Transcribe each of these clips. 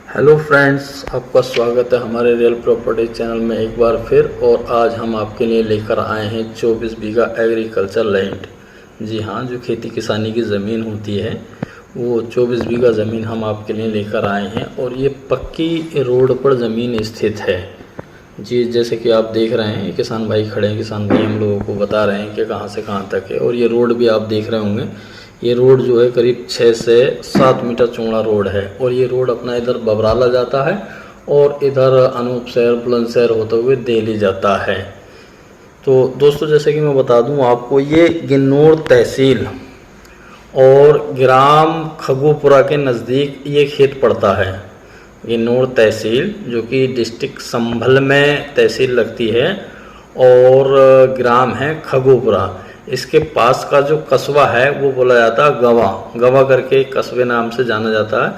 Hello friends, आपका स्वागत है हमारे रियल प्रॉपर्टी चैनल में एक बार फिर। और आज हम आपके लिए लेकर आए हैं 24 बीघा एग्रीकल्चर लैंड। जी हाँ, जो खेती किसानी की ज़मीन होती है वो 24 बीघा ज़मीन हम आपके लिए लेकर आए हैं। और ये पक्की रोड पर ज़मीन स्थित है जी। जैसे कि आप देख रहे हैं, किसान भाई खड़े हैं, किसान भाई हम लोगों को बता रहे हैं कि कहाँ से कहाँ तक है। और ये रोड भी आप देख रहे होंगे, ये रोड जो है करीब 6 से 7 मीटर चौड़ा रोड है। और ये रोड अपना इधर बबराला जाता है और इधर अनूप शहर बुलंदशहर होते हुए दिल्ली जाता है। तो दोस्तों, जैसे कि मैं बता दूं आपको, ये गिन्नौर तहसील और ग्राम खगूपुरा के नज़दीक ये खेत पड़ता है। गिन्नौर तहसील जो कि डिस्ट्रिक्ट संभल में तहसील लगती है और ग्राम है खगूपुरा। इसके पास का जो कस्बा है वो बोला जाता है गवा करके कस्बे नाम से जाना जाता है,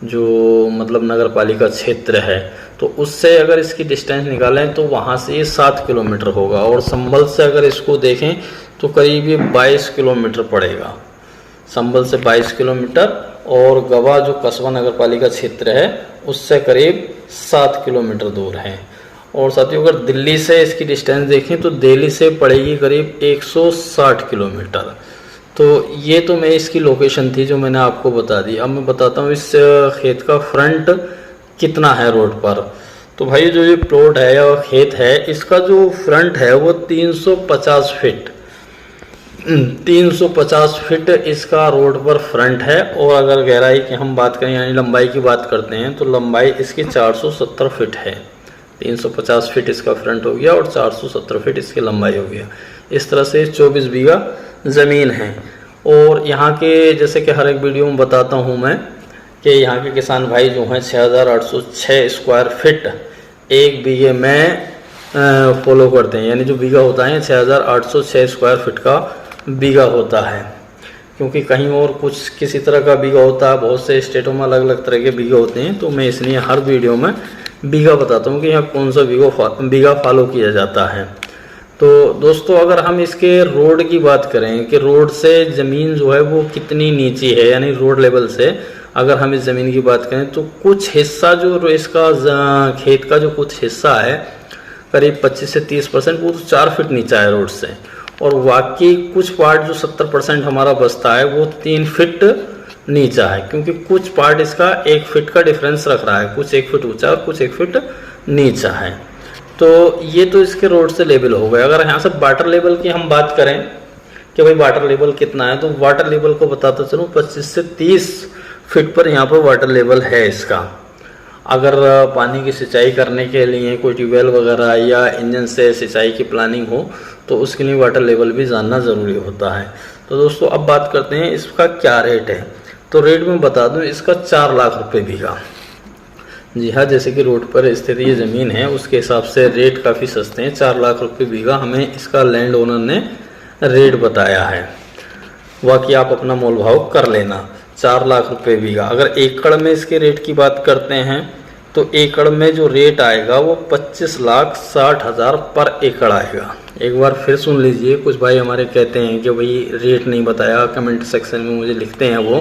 जो मतलब नगर पालिका क्षेत्र है। तो उससे अगर इसकी डिस्टेंस निकालें तो वहाँ से ये 7 किलोमीटर होगा। और संभल से अगर इसको देखें तो करीब ये 22 किलोमीटर पड़ेगा। संभल से 22 किलोमीटर और गवा जो कस्बा नगर पालिका क्षेत्र है उससे करीब 7 किलोमीटर दूर है। और साथियों, अगर दिल्ली से इसकी डिस्टेंस देखें तो दिल्ली से पड़ेगी करीब 160 किलोमीटर। तो ये तो मैं इसकी लोकेशन थी जो मैंने आपको बता दी। अब मैं बताता हूँ इस खेत का फ्रंट कितना है रोड पर। तो भाई, जो ये प्लॉट है या खेत है, इसका जो फ्रंट है वो 350 फीट 350 फीट इसका रोड पर फ्रंट है। और अगर गहराई की हम बात करें यानी लंबाई की बात करते हैं तो लंबाई इसकी 470 फीट है। 350 फीट इसका फ्रंट हो गया और 470 फीट इसकी लंबाई हो गया। इस तरह से 24 बीघा ज़मीन है। और यहाँ के, जैसे कि हर एक वीडियो में बताता हूँ मैं, कि यहाँ के किसान भाई जो हैं 6806 स्क्वायर फीट एक बीघे में फॉलो करते हैं। यानी जो बीघा होता है 6806 स्क्वायर फीट का बीघा होता है। क्योंकि कहीं और कुछ किसी तरह का बीघा होता है, बहुत से स्टेटों में अलग अलग तरह के बीघा होते हैं। तो मैं इसलिए हर वीडियो में बीघा बताता हूँ कि यहाँ कौन सा बीघा फॉलो किया जाता है। तो दोस्तों, अगर हम इसके रोड की बात करें कि रोड से ज़मीन जो है वो कितनी नीची है, यानी रोड लेवल से अगर हम इस ज़मीन की बात करें तो कुछ हिस्सा जो इसका खेत का जो कुछ हिस्सा है करीब 25 से 30% वो 4 फीट नीचा है रोड से। और बाकी कुछ पार्ट जो 70% हमारा बचता है वो 3 फीट नीचा है। क्योंकि कुछ पार्ट इसका 1 फीट का डिफरेंस रख रहा है, कुछ 1 फीट ऊंचा और कुछ 1 फीट नीचा है। तो ये तो इसके रोड से लेवल हो गए। अगर यहाँ से वाटर लेवल की हम बात करें कि भाई वाटर लेवल कितना है, तो वाटर लेवल को बताता चलूँ 25 से 30 फीट पर यहाँ पर वाटर लेवल है इसका। अगर पानी की सिंचाई करने के लिए कोई ट्यूबवेल वगैरह या इंजन से सिंचाई की प्लानिंग हो तो उसके लिए वाटर लेवल भी जानना ज़रूरी होता है। तो दोस्तों, अब बात करते हैं इसका क्या रेट है। तो रेट में बता दूं, इसका 4 लाख रुपए बीघा। जी हाँ, जैसे कि रोड पर स्थित ये ज़मीन है उसके हिसाब से रेट काफ़ी सस्ते हैं। 4 लाख रुपए बीघा हमें इसका लैंड ओनर ने रेट बताया है। बाकी आप अपना मोल भाव कर लेना। 4 लाख रुपए बीघा। अगर एकड़ में इसके रेट की बात करते हैं तो एकड़ में जो रेट आएगा वो 25,60,000 पर एकड़ आएगा। एक बार फिर सुन लीजिए, कुछ भाई हमारे कहते हैं कि भाई रेट नहीं बताया, कमेंट सेक्शन में मुझे लिखते हैं वो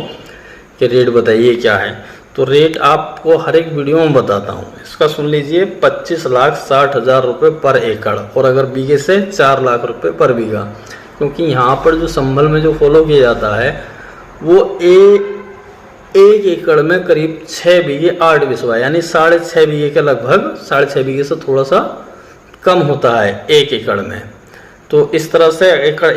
कि रेट बताइए क्या है। तो रेट आपको हर एक वीडियो में बताता हूँ। इसका सुन लीजिए, 25,60,000 रुपये पर एकड़। और अगर बीघे से 4 लाख रुपये पर बीघा। क्योंकि यहाँ पर जो संभल में जो फॉलो किया जाता है वो एक एकड़ में करीब 6 बीघे 8 बिस्वा, यानी 6.5 बीघे के लगभग, 6.5 बीघे से थोड़ा सा कम होता है 1 एकड़ में। तो इस तरह से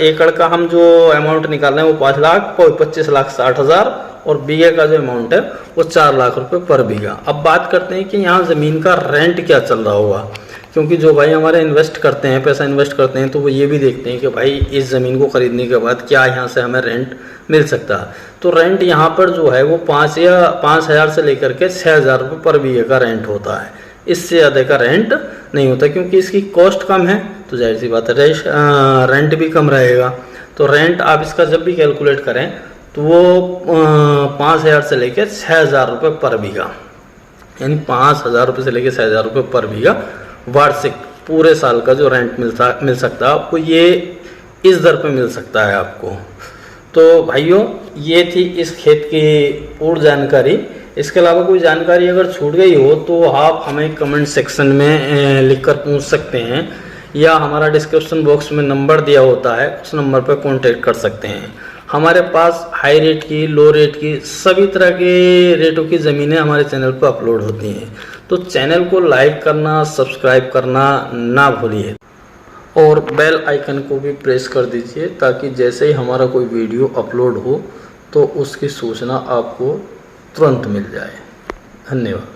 एकड़ का हम जो अमाउंट निकाल रहे हैं वो 5 लाख और 25,60,000 और बीघे का जो अमाउंट है वो 4 लाख रुपए पर बीघा। अब बात करते हैं कि यहाँ ज़मीन का रेंट क्या चल रहा होगा। क्योंकि जो भाई हमारे इन्वेस्ट करते हैं, पैसा इन्वेस्ट करते हैं, तो वो ये भी देखते हैं कि भाई इस ज़मीन को ख़रीदने के बाद क्या यहाँ से हमें रेंट मिल सकता है। तो रेंट यहाँ पर जो है वो 5,000 से लेकर के 6,000 रुपये पर बीघे का रेंट होता है। इससे ज़्यादा का रेंट नहीं होता। क्योंकि इसकी कॉस्ट कम है तो जाहिर सी बात है रेंट भी कम रहेगा। तो रेंट आप इसका जब भी कैलकुलेट करें तो वो 5,000 से लेकर 6,000 रुपये पर बीघा, यानी 5,000 रुपये से लेकर 6,000 रुपये पर बीघा वार्षिक पूरे साल का जो रेंट मिल सकता है आपको, ये इस दर पे मिल सकता है आपको। तो भाइयों, ये थी इस खेत की पूर्ण जानकारी इसके अलावा कोई जानकारी अगर छूट गई हो तो आप हमें कमेंट सेक्शन में लिखकर पूछ सकते हैं, या हमारा डिस्क्रिप्शन बॉक्स में नंबर दिया होता है, उस नंबर पर कांटेक्ट कर सकते हैं। हमारे पास हाई रेट की, लो रेट की, सभी तरह के रेटों की ज़मीनें हमारे चैनल पर अपलोड होती हैं। तो चैनल को लाइक करना, सब्सक्राइब करना ना भूलिए और बेल आइकन को भी प्रेस कर दीजिए, ताकि जैसे ही हमारा कोई वीडियो अपलोड हो तो उसकी सूचना आपको तुरंत मिल जाए। धन्यवाद।